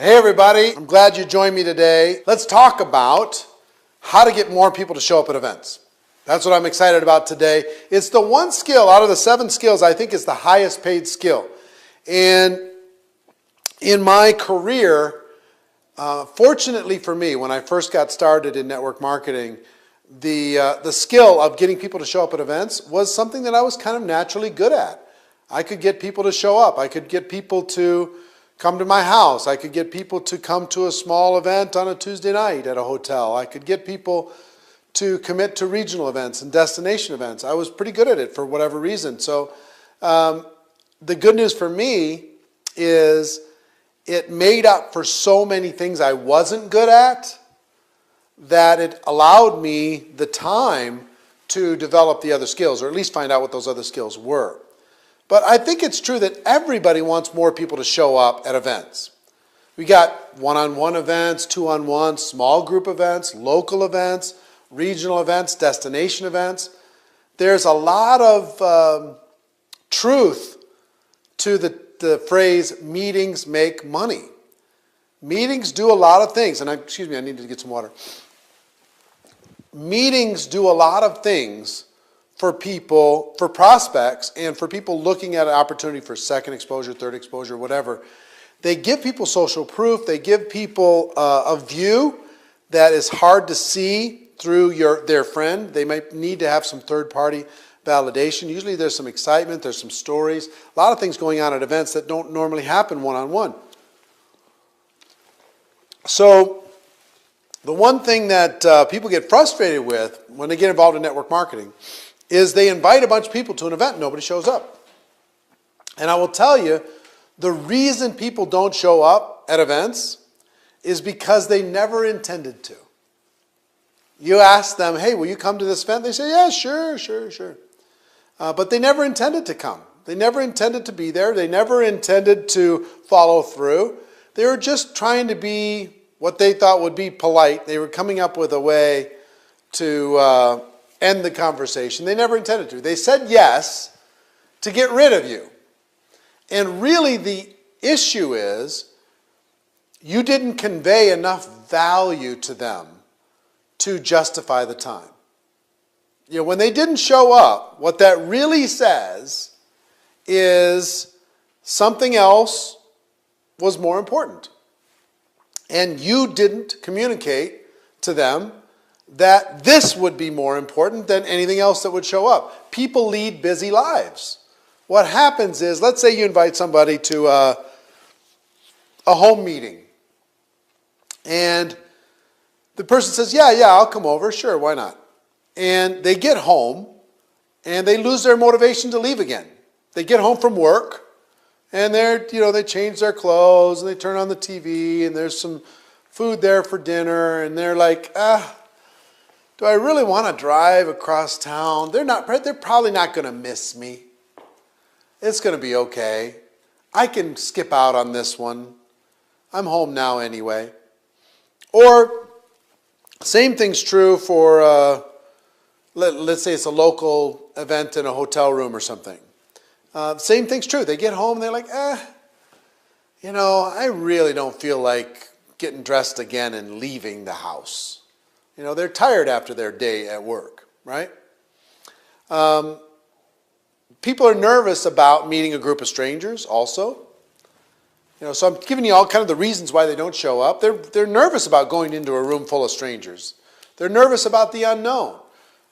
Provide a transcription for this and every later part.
Hey everybody, I'm glad you joined me today. Let's talk about how to get more people to show up at events. That's what I'm excited about today. It's the one skill out of the 7 skills I think is the highest paid skill. And in my career, fortunately for me, when I first got started in network marketing, the skill of getting people to show up at events was something that I was kind of naturally good at. I could get people to show up. I could get people to come to my house. I could get people to come to a small event on a Tuesday night at a hotel. I could get people to commit to regional events and destination events. I was pretty good at it for whatever reason. So the good news for me is it made up for so many things I wasn't good at that it allowed me the time to develop the other skills, or at least find out what those other skills were. But I think it's true that everybody wants more people to show up at events. We got one-on-one events, two-on-one, small group events, local events, regional events, destination events. There's a lot of truth to the phrase, meetings make money. Meetings do a lot of things, and excuse me, I need to get some water. Meetings do a lot of things for people, for prospects, and for people looking at an opportunity for second exposure, third exposure, whatever. They give people social proof. They give people a view that is hard to see through their friend. They might need to have some third-party validation. Usually there's some excitement, there's some stories, a lot of things going on at events that don't normally happen one-on-one. So the one thing that people get frustrated with when they get involved in network marketing is they invite a bunch of people to an event and nobody shows up. And I will tell you, the reason people don't show up at events is because they never intended to. You ask them, hey, will you come to this event? They say, yeah, sure. But they never intended to come. They never intended to be there. They never intended to follow through. They were just trying to be what they thought would be polite. They were coming up with a way to end the conversation. They never intended to. They said yes to get rid of you. And really the issue is you didn't convey enough value to them to justify the time. You know, when they didn't show up, what that really says is something else was more important. And you didn't communicate to them that this would be more important than anything else that would show up. People lead busy lives. What happens is, let's say you invite somebody to a home meeting. And the person says, yeah, I'll come over. Sure, why not? And they get home and they lose their motivation to leave again. They get home from work and they change their clothes and they turn on the TV and there's some food there for dinner and they're like, do I really want to drive across town? They're probably not going to miss me. It's going to be okay. I can skip out on this one. I'm home now anyway. Or same thing's true for, let's say it's a local event in a hotel room or something. Same thing's true. They get home and they're like, I really don't feel like getting dressed again and leaving the house. They're tired after their day at work, right? People are nervous about meeting a group of strangers also. So I'm giving you all kind of the reasons why they don't show up. They're nervous about going into a room full of strangers. They're nervous about the unknown.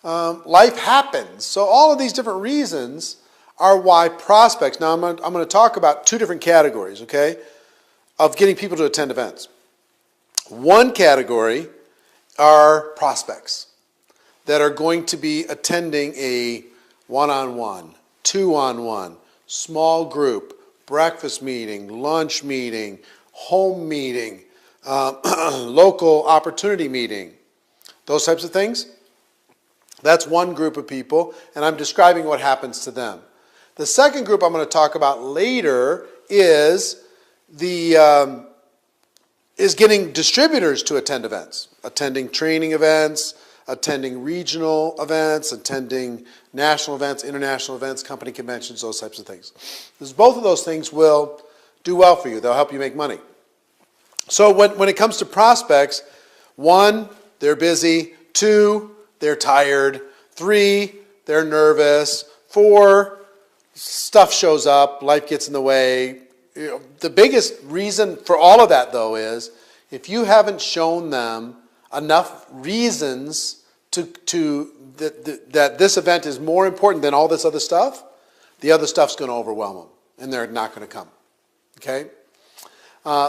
Life happens. So all of these different reasons are why prospects. Now I'm going to talk about 2 different categories, okay, of getting people to attend events. One category are prospects that are going to be attending a one-on-one, two-on-one, small group, breakfast meeting, lunch meeting, home meeting, local opportunity meeting, those types of things. That's one group of people, and I'm describing what happens to them. The second group I'm going to talk about later is getting distributors to attend events, attending training events, attending regional events, attending national events, international events, company conventions, those types of things. Because both of those things will do well for you. They'll help you make money. So when it comes to prospects, 1, they're busy. 2, they're tired. 3, they're nervous. 4, stuff shows up, life gets in the way. The biggest reason for all of that, though, is if you haven't shown them enough reasons that this event is more important than all this other stuff, the other stuff's going to overwhelm them, and they're not going to come. Okay?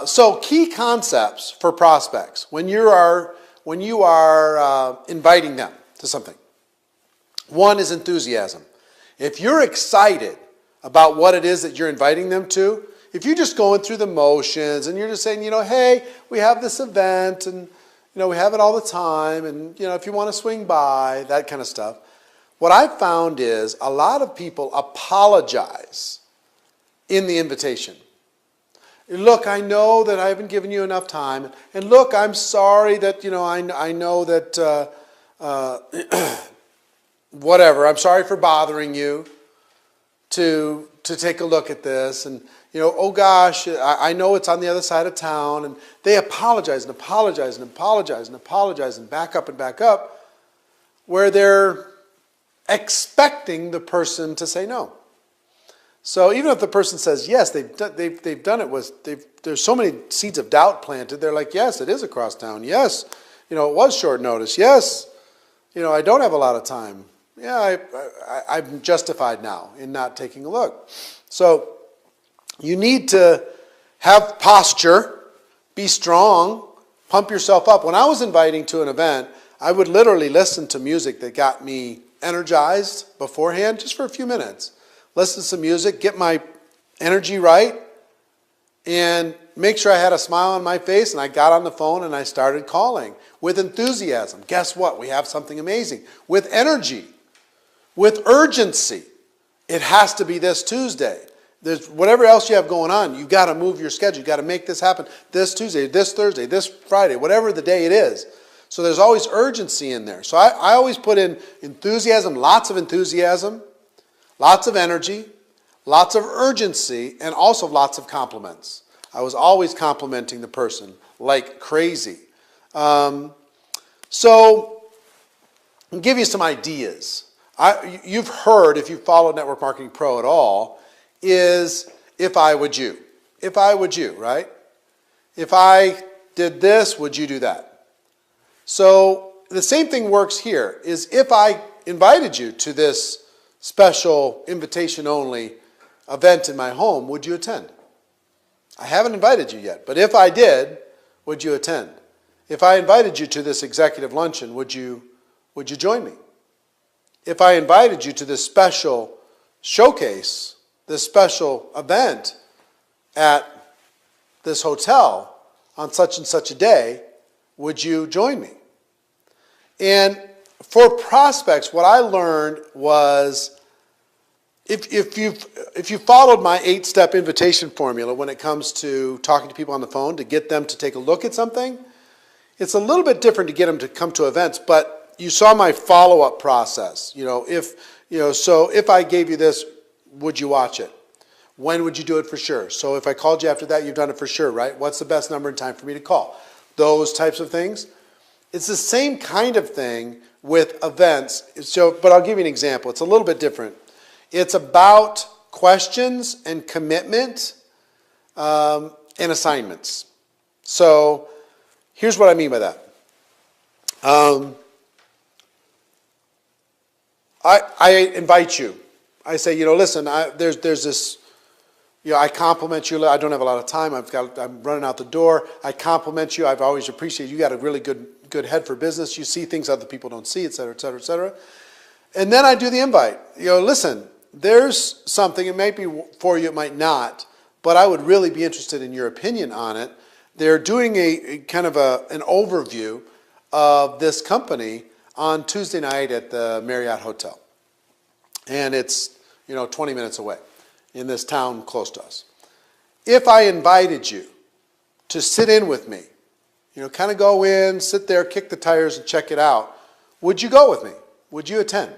So key concepts for prospects when you are inviting them to something. 1 is enthusiasm. If you're excited about what it is that you're inviting them to, if you're just going through the motions and you're just saying, hey, we have this event and we have it all the time, and if you want to swing by, that kind of stuff. What I've found is a lot of people apologize in the invitation. Look, I know that I haven't given you enough time. And look, I'm sorry that, I know that, whatever, I'm sorry for bothering you to take a look at this. And, oh gosh, I know it's on the other side of town. And they apologize and apologize and apologize and apologize and back up, where they're expecting the person to say no. So even if the person says yes, they've done it. There's so many seeds of doubt planted. They're like, yes, it is across town. Yes, it was short notice. Yes, I don't have a lot of time. Yeah, I'm justified now in not taking a look. So you need to have posture, be strong, pump yourself up. When I was inviting to an event, I would literally listen to music that got me energized beforehand, just for a few minutes. Listen to some music, get my energy right, and make sure I had a smile on my face, and I got on the phone and I started calling with enthusiasm. Guess what? We have something amazing. With energy, with urgency. It has to be this Tuesday. There's whatever else you have going on, you've got to move your schedule. You've got to make this happen this Tuesday, this Thursday, this Friday, whatever the day it is. So there's always urgency in there. So I always put in enthusiasm, lots of enthusiasm, lots of energy, lots of urgency, and also lots of compliments. I was always complimenting the person like crazy. So I'll give you some ideas. You've heard, if you follow Network Marketing Pro at all, is if I would you. If I would you, right? If I did this, would you do that? So the same thing works here, is if I invited you to this special invitation-only event in my home, would you attend? I haven't invited you yet, but if I did, would you attend? If I invited you to this executive luncheon, would you join me? If I invited you to this special showcase, this special event at this hotel on such and such a day, would you join me? And for prospects, what I learned was if you followed my 8-step invitation formula when it comes to talking to people on the phone to get them to take a look at something, it's a little bit different to get them to come to events, but you saw my follow-up process. So if I gave you this, would you watch it? When would you do it for sure? So if I called you after that, you've done it for sure, right? What's the best number and time for me to call? Those types of things. It's the same kind of thing with events. But I'll give you an example. It's a little bit different. It's about questions and commitment and assignments. So here's what I mean by that. I invite you. I say, listen, there's this, I compliment you. I don't have a lot of time. I'm running out the door. I compliment you. I've always appreciated you. Got a really good head for business. You see things other people don't see, et cetera, et cetera, et cetera. And then I do the invite. Listen, there's something, it might be for you, it might not, but I would really be interested in your opinion on it. They're doing a kind of an overview of this company on Tuesday night at the Marriott Hotel. And it's, 20 minutes away in this town close to us. If I invited you to sit in with me, kind of go in, sit there, kick the tires and check it out, would you go with me? Would you attend?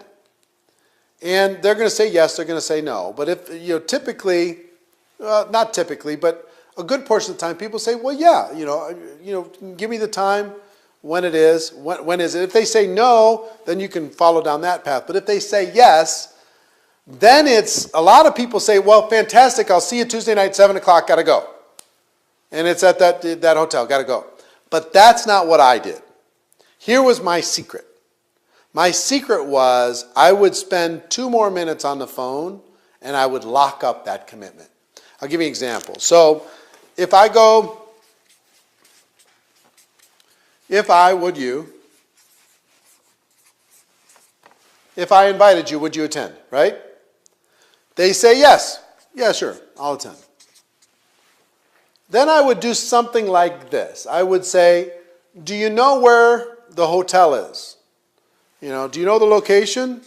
And they're going to say yes, they're going to say no. But if, typically, not typically, but a good portion of the time people say, well, yeah, give me the time, when it is, when is it. If they say no, then you can follow down that path. But if they say yes, then a lot of people say, well, fantastic, I'll see you Tuesday night, 7 o'clock, got to go. And it's at that hotel, got to go. But that's not what I did. Here was my secret. My secret was I would spend 2 more minutes on the phone and I would lock up that commitment. I'll give you an example. So if I invited you, would you attend, right? They say yes. Yeah, sure, I'll attend. Then I would do something like this. I would say, do you know where the hotel is? Do you know the location?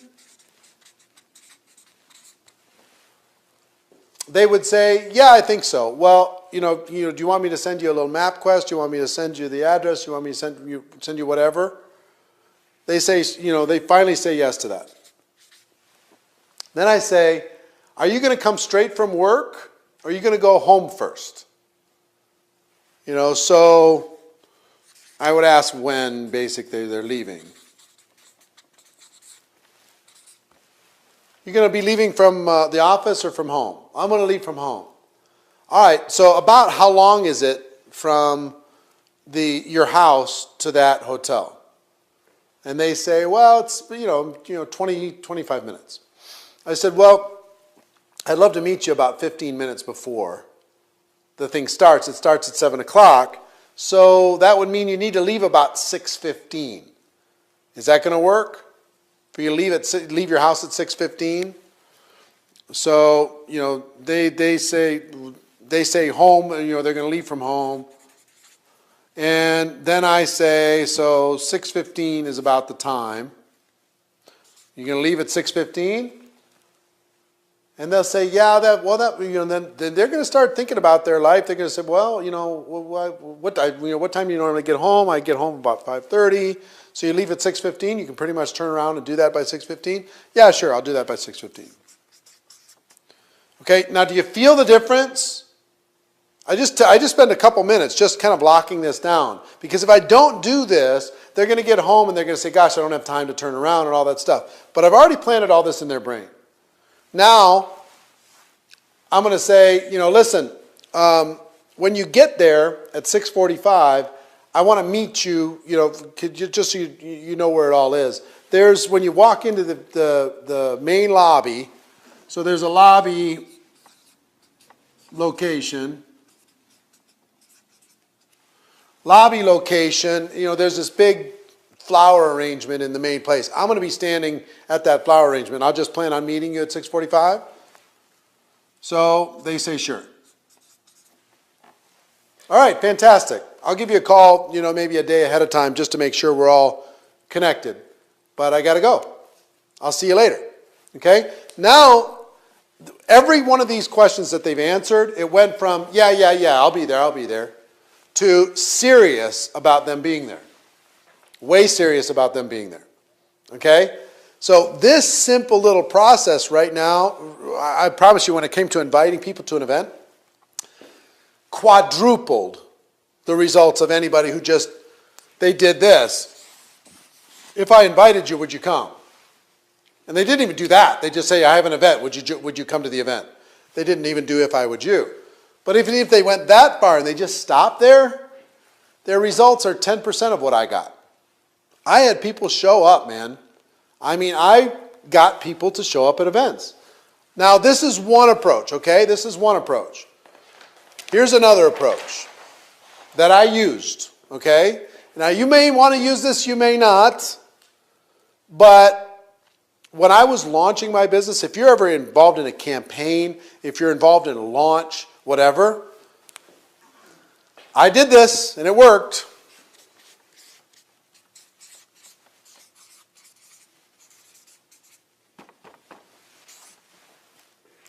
They would say, yeah, I think so. Well, do you want me to send you a little map quest? Do you want me to send you the address? Do you want me to send you whatever? They say, they finally say yes to that. Then I say, are you going to come straight from work or are you going to go home first? So I would ask when basically they're leaving. You're going to be leaving from the office or from home? I'm going to leave from home. All right, so about how long is it from your house to that hotel? And they say, well, it's 20, 25 minutes. I said, well, I'd love to meet you about 15 minutes before the thing starts. It starts at 7 o'clock, so that would mean you need to leave about 6:15. Is that going to work? For you to leave your house at 6:15? So, they say home, they're going to leave from home. And then I say, so 6:15 is about the time. You're going to leave at 6:15? And they'll say, yeah, then they're going to start thinking about their life. They're going to say, well, what time do you normally get home? I get home about 5:30. So you leave at 6:15. You can pretty much turn around and do that by 6:15. Yeah, sure, I'll do that by 6:15. Okay, now do you feel the difference? I just spend a couple minutes just kind of locking this down. Because if I don't do this, they're going to get home and they're going to say, gosh, I don't have time to turn around and all that stuff. But I've already planted all this in their brain. Now, I'm going to say, listen, when you get there at 6:45, I want to meet you, just so you know where it all is. There's, when you walk into the main lobby, so there's a lobby location. Lobby location, there's this big flower arrangement in the main place. I'm going to be standing at that flower arrangement. I'll just plan on meeting you at 6:45. So they say sure. All right, fantastic. I'll give you a call, maybe a day ahead of time just to make sure we're all connected. But I got to go. I'll see you later. Okay? Now, every one of these questions that they've answered, it went from, yeah, I'll be there, to serious about them being there. Way serious about them being there. Okay? So this simple little process right now, I promise you when it came to inviting people to an event, quadrupled the results of anybody who they did this. If I invited you, would you come? And they didn't even do that. They just say, I have an event. Would you come to the event? They didn't even do if I would you. But even if they went that far and they just stopped there, their results are 10% of what I got. I had people show up, man. I got people to show up at events. Now, this is one approach, okay? This is one approach. Here's another approach that I used, okay? Now, you may want to use this, you may not. But when I was launching my business, if you're ever involved in a campaign, if you're involved in a launch, whatever, I did this and it worked.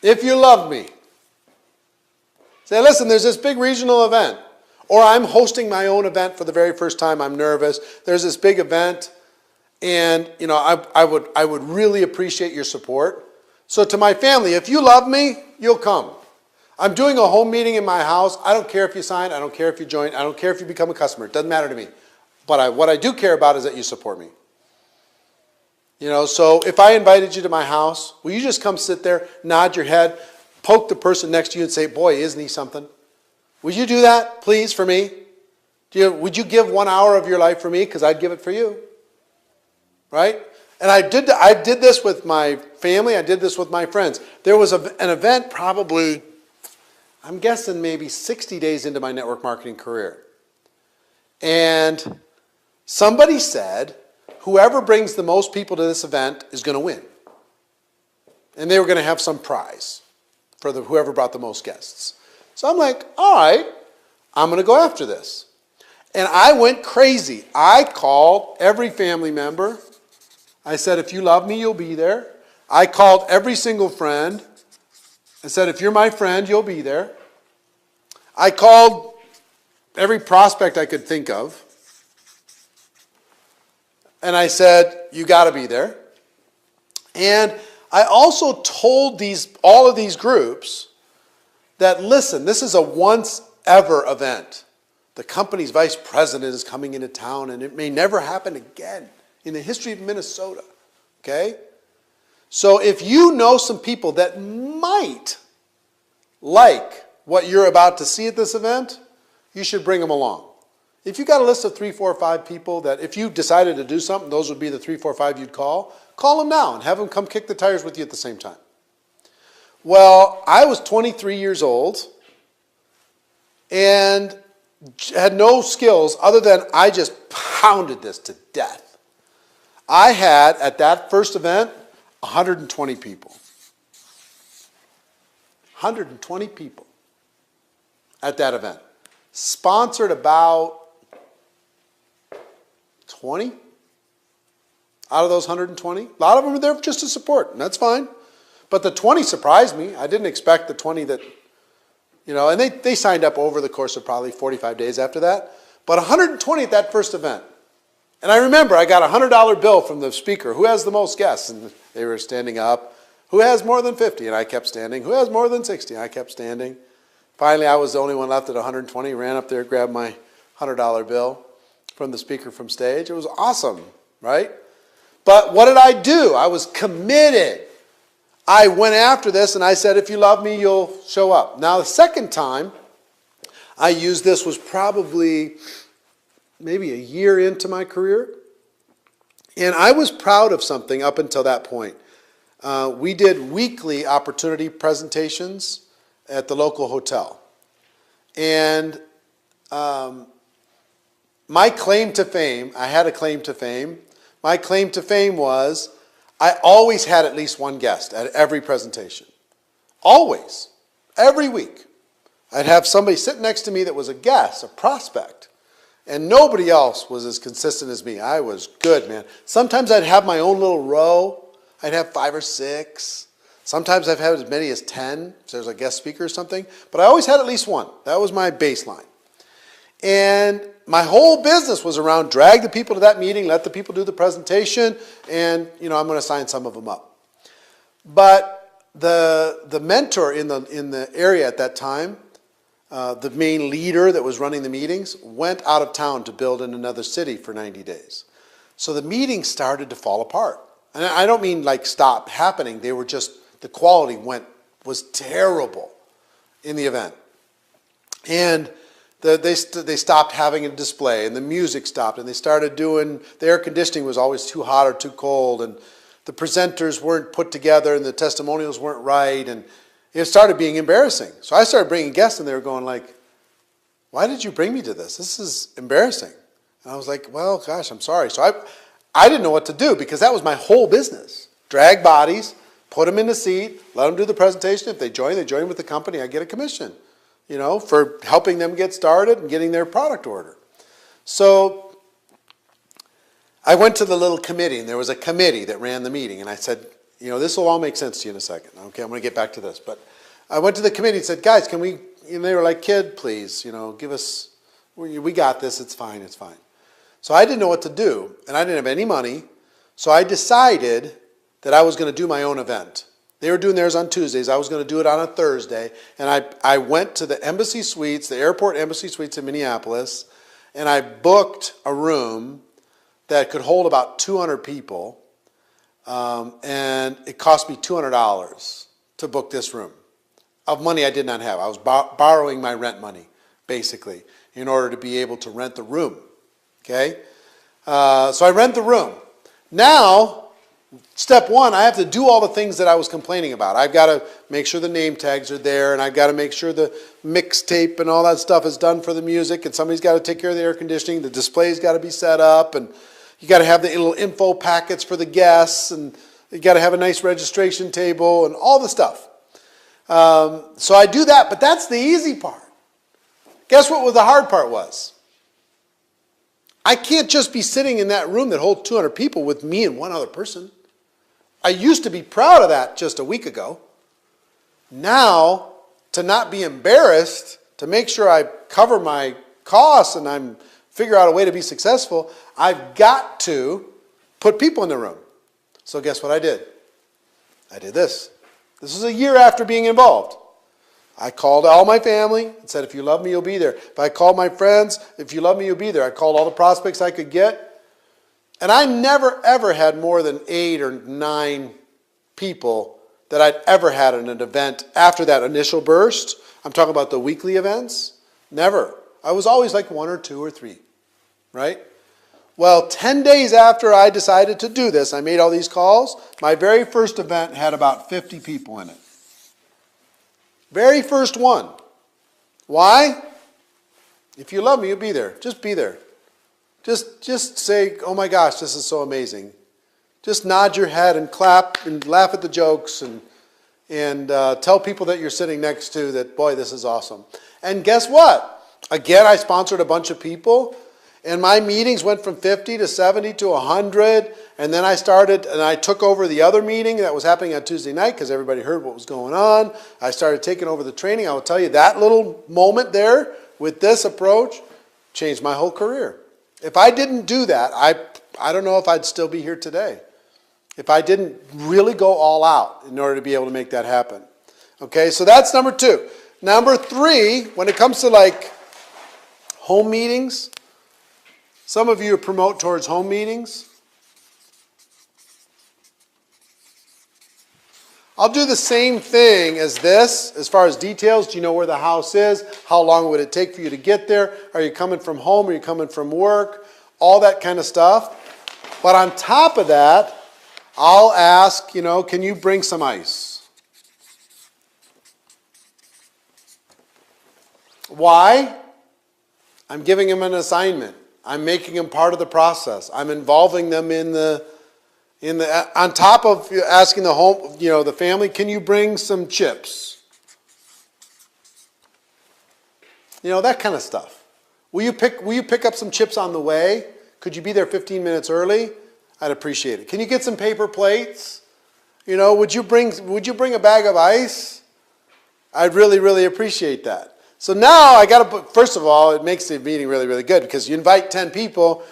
If you love me, say, listen, there's this big regional event. Or I'm hosting my own event for the very first time. I'm nervous. There's this big event. And, I would really appreciate your support. So to my family, if you love me, you'll come. I'm doing a home meeting in my house. I don't care if you sign. I don't care if you join. I don't care if you become a customer. It doesn't matter to me. But what I do care about is that you support me. You know, so if I invited you to my house, will you just come sit there, nod your head, poke the person next to you and say, boy, isn't he something? Would you do that, please, for me? Would you give 1 hour of your life for me? Because I'd give it for you. Right? And I did this with my family. I did this with my friends. There was an event probably, I'm guessing maybe 60 days into my network marketing career. And somebody said, whoever brings the most people to this event is going to win. And they were going to have some prize for whoever brought the most guests. So I'm like, all right, I'm going to go after this. And I went crazy. I called every family member. I said, if you love me, you'll be there. I called every single friend. I said, if you're my friend, you'll be there. I called every prospect I could think of. And I said, you got to be there. And I also told all of these groups that, listen, this is a once ever event. The company's vice president is coming into town, and it may never happen again in the history of Minnesota. Okay? So if you know some people that might like what you're about to see at this event, you should bring them along. If you got a list of 3, 4, 5 people that if you decided to do something, those would be the 3, 4, 5 you'd call them now and have them come kick the tires with you at the same time. Well, I was 23 years old and had no skills other than I just pounded this to death. I had, at that first event, 120 people. 120 people at that event. Sponsored about 20 out of those 120. A lot of them were there just to support, and that's fine. But the 20 surprised me. I didn't expect the 20 that, and they signed up over the course of probably 45 days after that. But 120 at that first event. And I remember I got a $100 bill from the speaker. Who has the most guests? And they were standing up. Who has more than 50? And I kept standing. Who has more than 60? And I kept standing. Finally, I was the only one left at 120. Ran up there, grabbed my $100 bill from the speaker from stage. It was awesome, right? But what did I do? I was committed. I went after this and I said, if you love me, you'll show up. Now, the second time I used this was probably maybe a year into my career. And I was proud of something up until that point. We did weekly opportunity presentations at the local hotel. And my claim to fame, I had a claim to fame. My claim to fame was I always had at least one guest at every presentation. Always. Every week. I'd have somebody sit next to me that was a guest, a prospect. And nobody else was as consistent as me. I was good, man. Sometimes I'd have my own little row. I'd have 5 or 6. Sometimes I've had as many as 10 if there's a guest speaker or something. But I always had at least one. That was my baseline. And my whole business was around drag the people to that meeting, let the people do the presentation, and I'm going to sign some of them up. But the mentor in the area at that time, the main leader that was running the meetings, went out of town to build in another city for 90 days. So the meetings started to fall apart. And I don't mean like stop happening. They were just, the quality was terrible in the event. And they stopped having a display, and the music stopped, and they started doing, the air conditioning was always too hot or too cold, and the presenters weren't put together, and the testimonials weren't right, and it started being embarrassing. So I started bringing guests, and they were going like, why did you bring me to this? This is embarrassing. And I was like, well, gosh, I'm sorry. So I didn't know what to do, because that was my whole business. Drag bodies, put them in the seat, let them do the presentation. If they join with the company, I get a commission, for helping them get started and getting their product order. So I went to the little committee, and there was a committee that ran the meeting, and I said, this will all make sense to you in a second. Okay, I'm going to get back to this. But I went to the committee and said, guys, can we, they were like, kid, please, give us, we got this, it's fine, it's fine. So I didn't know what to do, and I didn't have any money, so I decided that I was going to do my own event. They were doing theirs on Tuesdays. I was going to do it on a Thursday. And I went to the Embassy Suites, the airport Embassy Suites in Minneapolis, and I booked a room that could hold about 200 people. And it cost me $200 to book this room of money I did not have. I was borrowing my rent money, basically, in order to be able to rent the room. Okay? So I rent the room. Now, step one, I have to do all the things that I was complaining about. I've got to make sure the name tags are there, and I've got to make sure the mixtape and all that stuff is done for the music, and somebody's got to take care of the air conditioning. The display's got to be set up, and you got to have the little info packets for the guests, and you got to have a nice registration table, and all the stuff. So I do that, but that's the easy part. Guess what the hard part was? I can't just be sitting in that room that holds 200 people with me and one other person. I used to be proud of that just a week ago. Now, to not be embarrassed, to make sure I cover my costs and I'm figure out a way to be successful, I've got to put people in the room. So guess what I did? I did this. This was a year after being involved. I called all my family and said, if you love me, you'll be there. If I called my friends, if you love me, you'll be there. I called all the prospects I could get. And I never, ever had more than 8 or 9 people that I'd ever had in an event after that initial burst. I'm talking about the weekly events. Never. I was always like 1 or 2 or 3, right? Well, 10 days after I decided to do this, I made all these calls. My very first event had about 50 people in it. Very first one. Why? If you love me, you'll be there. Just be there. Just say, oh my gosh, this is so amazing. Just nod your head and clap and laugh at the jokes and tell people that you're sitting next to that, boy, this is awesome. And guess what? Again, I sponsored a bunch of people, and my meetings went from 50 to 70 to 100, and then I took over the other meeting that was happening on Tuesday night because everybody heard what was going on. I started taking over the training. I will tell you, that little moment there with this approach changed my whole career. If I didn't do that, I don't know if I'd still be here today. If I didn't really go all out in order to be able to make that happen. Okay, so that's number 2. Number 3, when it comes to like home meetings, some of you promote towards home meetings. I'll do the same thing as this as far as details. Do you know where the house is? How long would it take for you to get there? Are you coming from home? Are you coming from work? All that kind of stuff. But on top of that, I'll ask, can you bring some ice? Why? I'm giving them an assignment. I'm making them part of the process. I'm involving them on top of asking the family, can you bring some chips? That kind of stuff. Will you pick up some chips on the way? Could you be there 15 minutes early? I'd appreciate it. Can you get some paper plates? Would you bring a bag of ice? I'd really, really appreciate that. So now first of all, it makes the meeting really, really good because you invite 10 people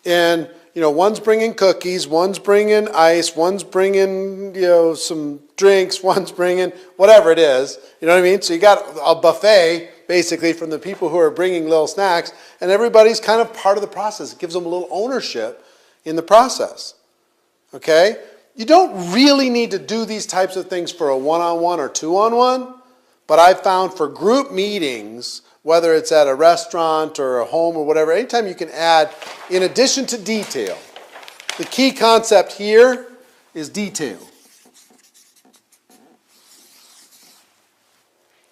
and, one's bringing cookies, one's bringing ice, one's bringing, some drinks, one's bringing whatever it is. You know what I mean? So you got a buffet basically from the people who are bringing little snacks, and everybody's kind of part of the process. It gives them a little ownership in the process. Okay? You don't really need to do these types of things for a one-on-one or two-on-one, but I've found for group meetings, whether it's at a restaurant or a home or whatever, anytime you can add, in addition to detail, the key concept here is detail.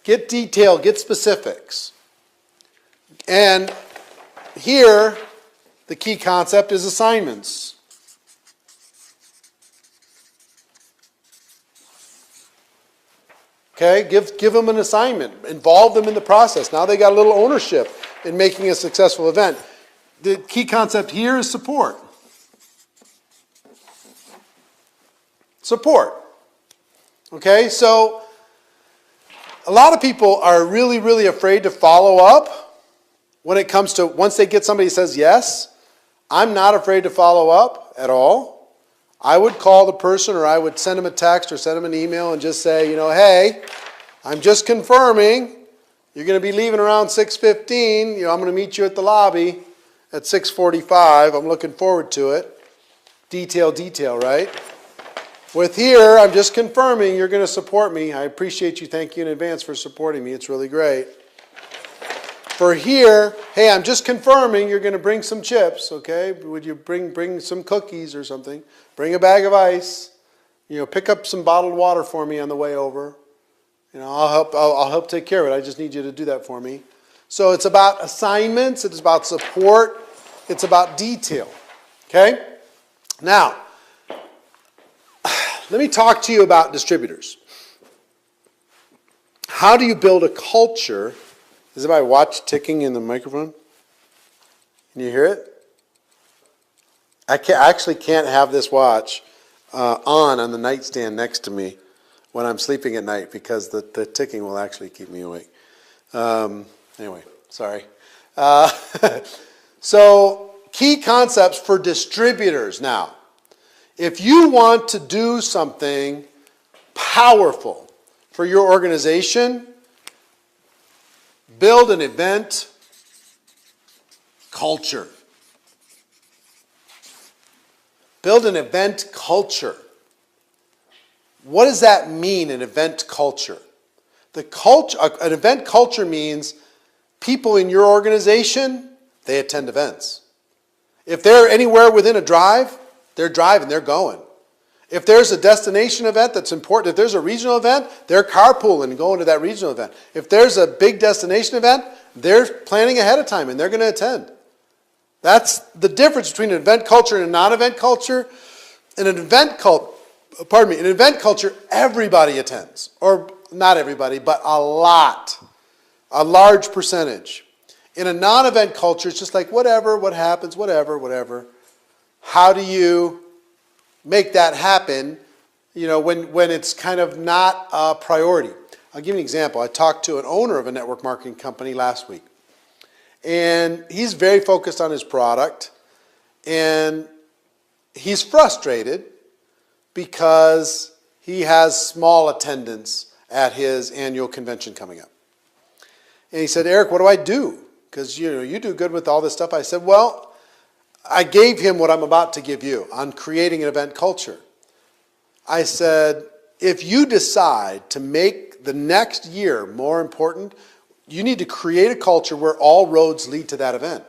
Get detail, get specifics. And here, the key concept is assignments. Okay, give them an assignment. Involve them in the process. Now they got a little ownership in making a successful event. The key concept here is support. Support. Okay, so a lot of people are really, really afraid to follow up when it comes to, once they get somebody who says yes. I'm not afraid to follow up at all. I would call the person, or I would send them a text or send them an email and just say, hey, I'm just confirming you're going to be leaving around 6:15. I'm going to meet you at the lobby at 6:45. I'm looking forward to it. Detail, right? With here, I'm just confirming you're going to support me. I appreciate you. Thank you in advance for supporting me. It's really great. For here, hey, I'm just confirming you're going to bring some chips, okay? Would you bring some cookies or something? Bring a bag of ice. Pick up some bottled water for me on the way over. I'll help take care of it. I just need you to do that for me. So it's about assignments. It's about support. It's about detail, okay? Now, let me talk to you about distributors. How do you build a culture? Does anybody watch ticking in the microphone? Can you hear it? I actually can't have this watch on the nightstand next to me when I'm sleeping at night because the ticking will actually keep me awake. Anyway, sorry. So, key concepts for distributors now. If you want to do something powerful for your organization, build an event culture. Build an event culture. What does that mean, an event culture? An event culture means people in your organization, they attend events. If they're anywhere within a drive, they're driving, they're going. If there's a destination event that's important, if there's a regional event, they're carpooling and going to that regional event. If there's a big destination event, they're planning ahead of time and they're going to attend. That's the difference between an event culture and a non-event culture. In an event culture, everybody attends. Or not everybody, but a lot. A large percentage. In a non-event culture, it's just like whatever, what happens, whatever. How do you make that happen, when it's kind of not a priority? I'll give you an example. I talked to an owner of a network marketing company last week. And he's very focused on his product. And he's frustrated because he has small attendance at his annual convention coming up. And he said, Eric, what do I do? Because you do good with all this stuff. I said, well, I gave him what I'm about to give you on creating an event culture. I said, if you decide to make the next year more important, you need to create a culture where all roads lead to that event.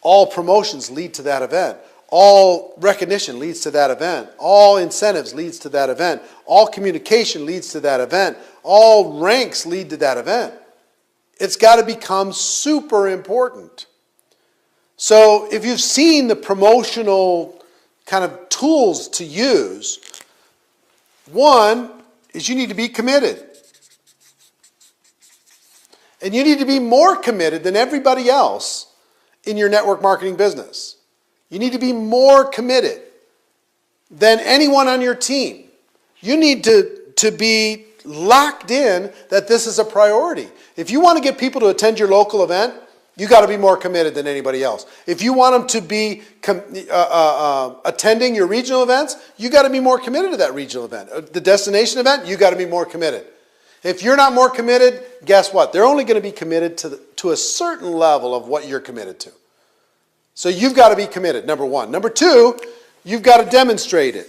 All promotions lead to that event. All recognition leads to that event. All incentives leads to that event. All communication leads to that event. All ranks lead to that event. It's got to become super important. So if you've seen the promotional kind of tools to use, one is you need to be committed. And you need to be more committed than everybody else in your network marketing business. You need to be more committed than anyone on your team. You need to be locked in that this is a priority. If you want to get people to attend your local event, you got to be more committed than anybody else. If you want them to be attending your regional events, you got to be more committed to that regional event. The destination event, you got to be more committed. If you're not more committed, guess what? They're only going to be committed to a certain level of what you're committed to. So you've got to be committed, number one. Number two, you've got to demonstrate it.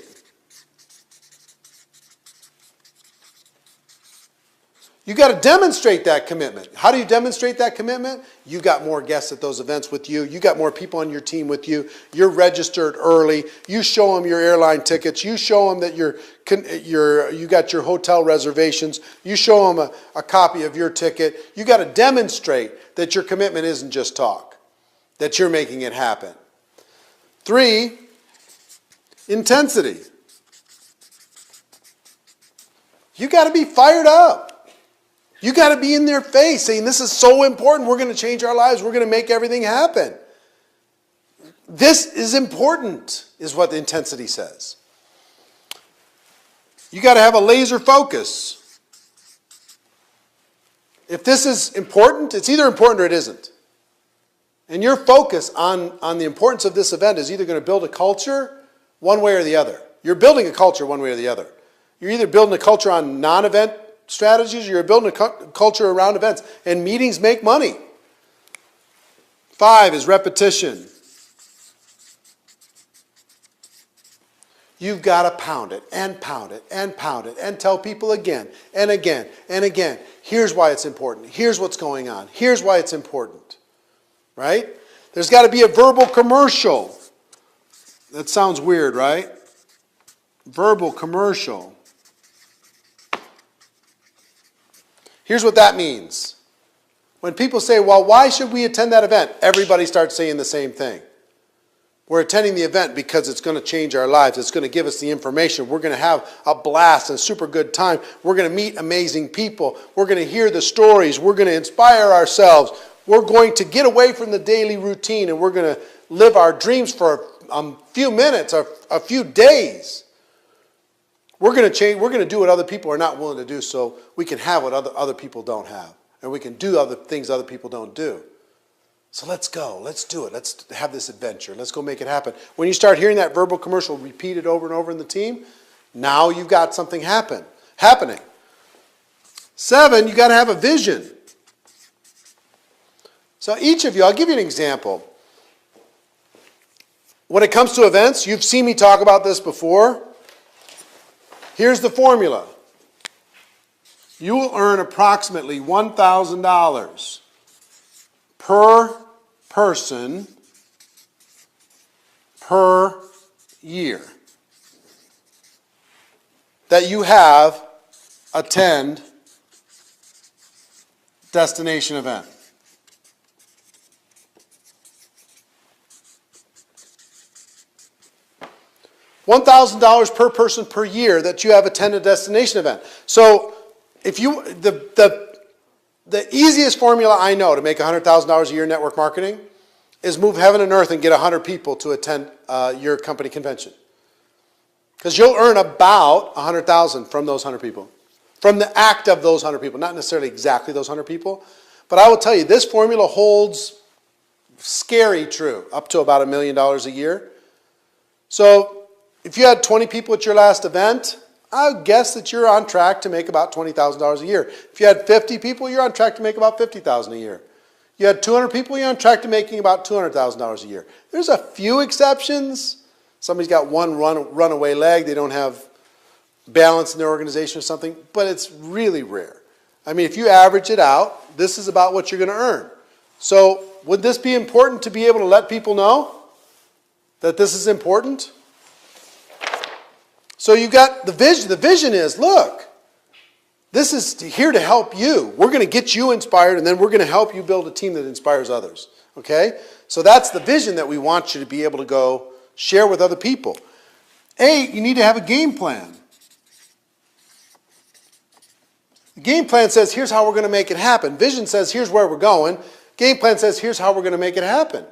You got to demonstrate that commitment. How do you demonstrate that commitment? You got more guests at those events with you. You got more people on your team with you. You're registered early. You show them your airline tickets. You show them that you got your hotel reservations. You show them a copy of your ticket. You got to demonstrate that your commitment isn't just talk, that you're making it happen. 3, intensity. You got to be fired up. You got to be in their face saying, this is so important. We're going to change our lives. We're going to make everything happen. This is important, is what the intensity says. You got to have a laser focus. If this is important, it's either important or it isn't. And your focus on the importance of this event is either going to build a culture one way or the other. You're building a culture one way or the other. You're either building a culture on non-event strategies or you're building a culture around events. And meetings make money. 5 is repetition. You've got to pound it and pound it and pound it and tell people again and again and again. Here's why it's important. Here's what's going on. Here's why it's important. Right? There's got to be a verbal commercial. That sounds weird, right? Verbal commercial. Here's what that means. When people say, well, why should we attend that event? Everybody starts saying the same thing. We're attending the event because it's going to change our lives. It's going to give us the information. We're going to have a blast and a super good time. We're going to meet amazing people. We're going to hear the stories. We're going to inspire ourselves. We're going to get away from the daily routine and we're going to live our dreams for a few minutes or a few days. We're going to change. We're going to do what other people are not willing to do so we can have what other people don't have. And we can do other things other people don't do. So let's go. Let's do it. Let's have this adventure. Let's go make it happen. When you start hearing that verbal commercial repeated over and over in the team, now you've got something happening. 7, you got to have a vision. So each of you, I'll give you an example. When it comes to events, you've seen me talk about this before. Here's the formula. You will earn approximately $1,000 per person per year that you have attend destination event. $1,000 per person per year that you have attended a destination event. So if you the easiest formula I know to make $100,000 a year in network marketing is move heaven and earth and get 100 people to attend your company convention. Because you'll earn about $100,000 from those 100 people. From the act of those 100 people. Not necessarily exactly those 100 people. But I will tell you, this formula holds scary true. Up to about $1 million a year. So if you had 20 people at your last event, I would guess that you're on track to make about $20,000 a year. If you had 50 people, you're on track to make about $50,000 a year. You had 200 people, you're on track to making about $200,000 a year. There's a few exceptions. Somebody's got one runaway leg. They don't have balance in their organization or something. But it's really rare. I mean, if you average it out, this is about what you're going to earn. So would this be important to be able to let people know that this is important? So you got the vision. The vision is, look, this is here to help you. We're going to get you inspired, and then we're going to help you build a team that inspires others. Okay? So that's the vision that we want you to be able to go share with other people. 8, you need to have a game plan. The game plan says, here's how we're going to make it happen. Vision says, here's where we're going. Game plan says, here's how we're going to make it happen.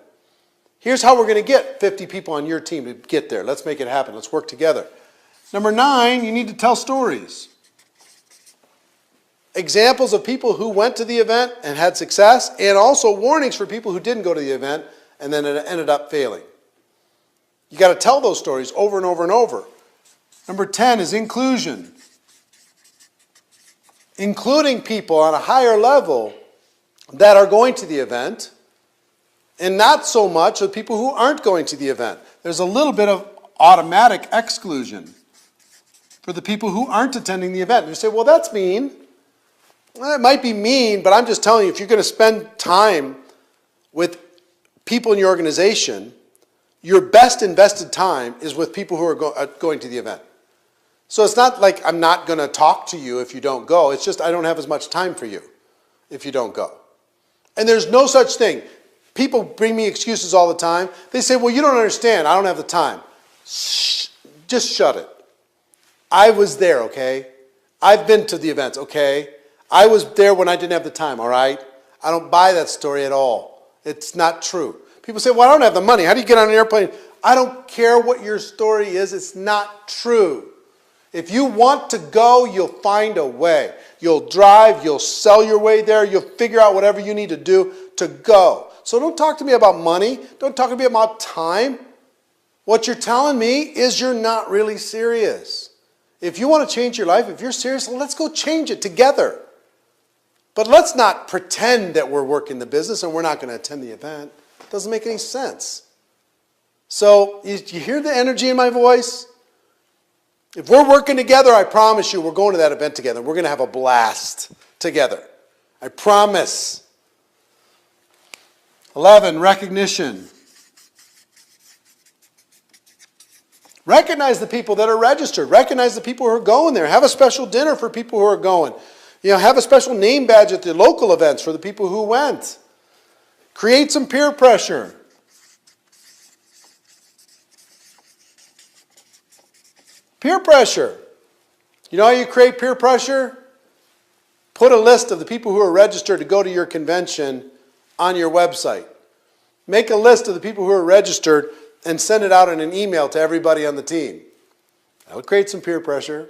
Here's how we're going to get 50 people on your team to get there. Let's make it happen. Let's work together. Number 9, you need to tell stories. Examples of people who went to the event and had success, and also warnings for people who didn't go to the event and then it ended up failing. You got to tell those stories over and over and over. Number 10 is inclusion. Including people on a higher level that are going to the event, and not so much of people who aren't going to the event. There's a little bit of automatic exclusion for the people who aren't attending the event. And you say, well, that's mean. Well, it might be mean, but I'm just telling you, if you're going to spend time with people in your organization, your best invested time is with people who are going to the event. So it's not like I'm not going to talk to you if you don't go. It's just I don't have as much time for you if you don't go. And there's no such thing. People bring me excuses all the time. They say, well, you don't understand. I don't have the time. Shh, just shut it. I was there, okay? I've been to the events, okay? I was there when I didn't have the time, all right? I don't buy that story at all. It's not true. People say, well, I don't have the money. How do you get on an airplane? I don't care what your story is. It's not true. If you want to go, you'll find a way. You'll drive, you'll sell your way there, you'll figure out whatever you need to do to go. So don't talk to me about money. Don't talk to me about time. What you're telling me is you're not really serious. If you want to change your life, if you're serious, let's go change it together. But let's not pretend that we're working the business and we're not going to attend the event. It doesn't make any sense. So, you hear the energy in my voice? If we're working together, I promise you, we're going to that event together. We're going to have a blast together. I promise. 11, recognition. Recognize the people that are registered. Recognize the people who are going there. Have a special dinner for people who are going. Have a special name badge at the local events for the people who went. Create some peer pressure. Peer pressure. You know how you create peer pressure? Put a list of the people who are registered to go to your convention on your website. Make a list of the people who are registered and send it out in an email to everybody on the team. That would create some peer pressure.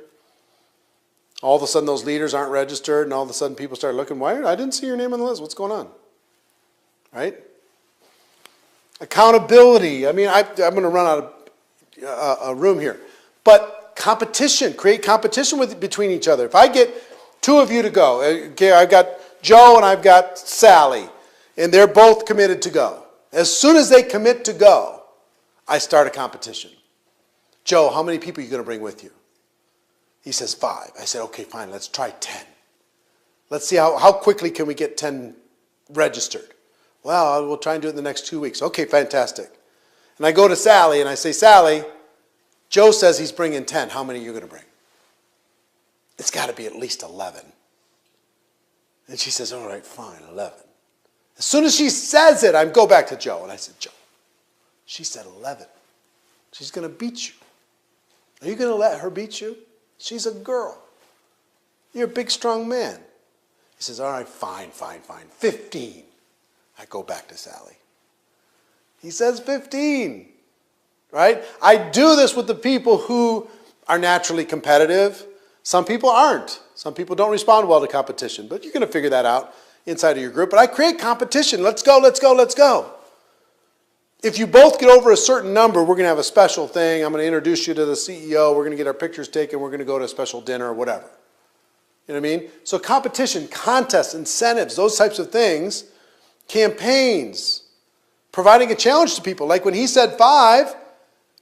All of a sudden those leaders aren't registered, and all of a sudden people start looking, why? I didn't see your name on the list. What's going on? Right? Accountability. I'm going to run out of a room here. But competition. Create competition between each other. If I get two of you to go, okay, I've got Joe and I've got Sally, and they're both committed to go. As soon as they commit to go, I start a competition. Joe, how many people are you going to bring with you? He says 5. I said, okay, fine, let's try 10. Let's see how quickly can we get 10 registered. Well, we'll try and do it in the next 2 weeks. Okay, fantastic. And I go to Sally and I say, Sally, Joe says he's bringing 10. How many are you going to bring? It's got to be at least 11. And she says, all right, fine, 11. As soon as she says it, I go back to Joe and I said, Joe, she said 11. She's going to beat you. Are you going to let her beat you? She's a girl. You're a big, strong man. He says, all right, fine. 15. I go back to Sally. He says 15. Right? I do this with the people who are naturally competitive. Some people aren't. Some people don't respond well to competition. But you're going to figure that out inside of your group. But I create competition. Let's go, let's go, let's go. If you both get over a certain number, we're going to have a special thing. I'm going to introduce you to the CEO. We're going to get our pictures taken. We're going to go to a special dinner or whatever. You know what I mean? So competition, contests, incentives, those types of things, campaigns, providing a challenge to people. Like when he said 5,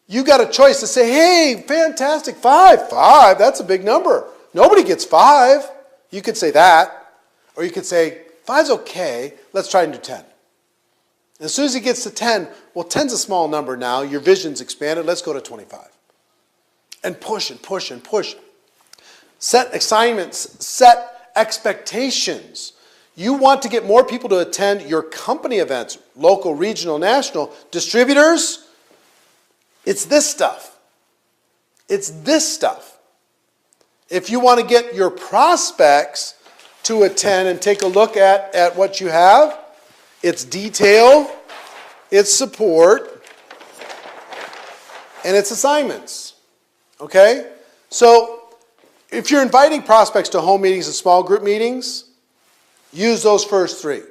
you got a choice to say, hey, fantastic, 5, that's a big number. Nobody gets 5. You could say that. Or you could say, 5's okay, let's try and do 10. As soon as he gets to 10, well, 10's a small number now. Your vision's expanded. Let's go to 25. And push and push and push. Set assignments. Set expectations. You want to get more people to attend your company events, local, regional, national. Distributors, it's this stuff. It's this stuff. If you want to get your prospects to attend and take a look at what you have, it's detail, it's support, and it's assignments. Okay? So, if you're inviting prospects to home meetings and small group meetings, use those first 3.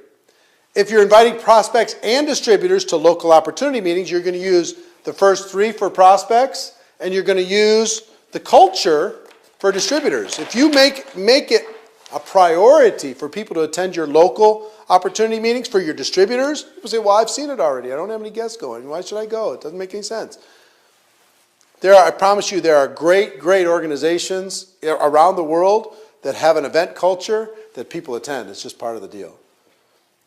If you're inviting prospects and distributors to local opportunity meetings, you're going to use the first 3 for prospects, and you're going to use the culture for distributors. If you make it a priority for people to attend your local opportunity meetings for your distributors, people say, well, I've seen it already. I don't have any guests going. Why should I go? It doesn't make any sense. I promise you, there are great, great organizations around the world that have an event culture that people attend. It's just part of the deal.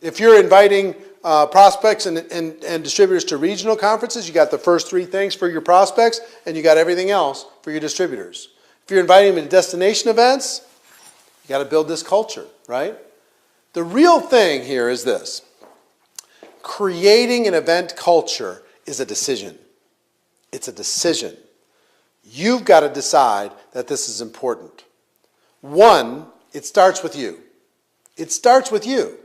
If you're inviting prospects and distributors to regional conferences, you got the first 3 things for your prospects, and you got everything else for your distributors. If you're inviting them to destination events, you got to build this culture, right? The real thing here is this. Creating an event culture is a decision. It's a decision. You've got to decide that this is important. 1, it starts with you. It starts with you.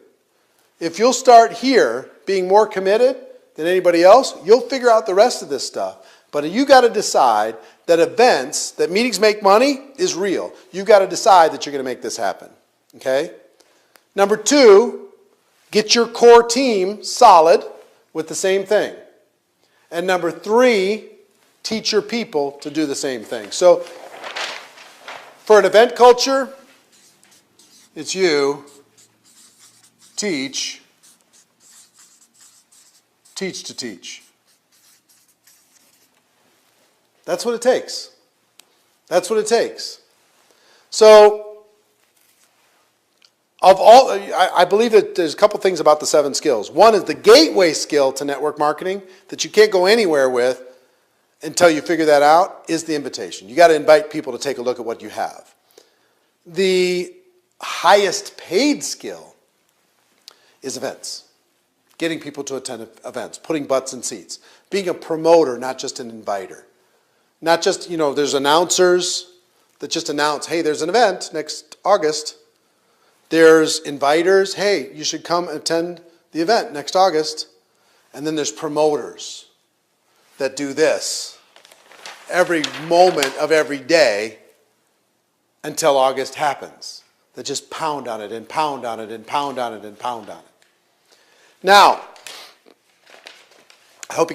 If you'll start here being more committed than anybody else, you'll figure out the rest of this stuff. But you got to decide that events, that meetings make money is real. You've got to decide that you're going to make this happen. Okay? Number 2, get your core team solid with the same thing. And number 3, teach your people to do the same thing. So for an event culture, it's you teach to teach. That's what it takes. That's what it takes. So, I believe that there's a couple things about the 7 skills. One is the gateway skill to network marketing that you can't go anywhere with until you figure that out is the invitation. You got to invite people to take a look at what you have. The highest paid skill is events. Getting people to attend events, putting butts in seats, being a promoter, not just an inviter. Not just, there's announcers that just announce, hey, there's an event next August. There's inviters, hey, you should come attend the event next August. And then there's promoters that do this every moment of every day until August happens. That just pound on it and pound on it and pound on it and pound on it. Now, I hope you got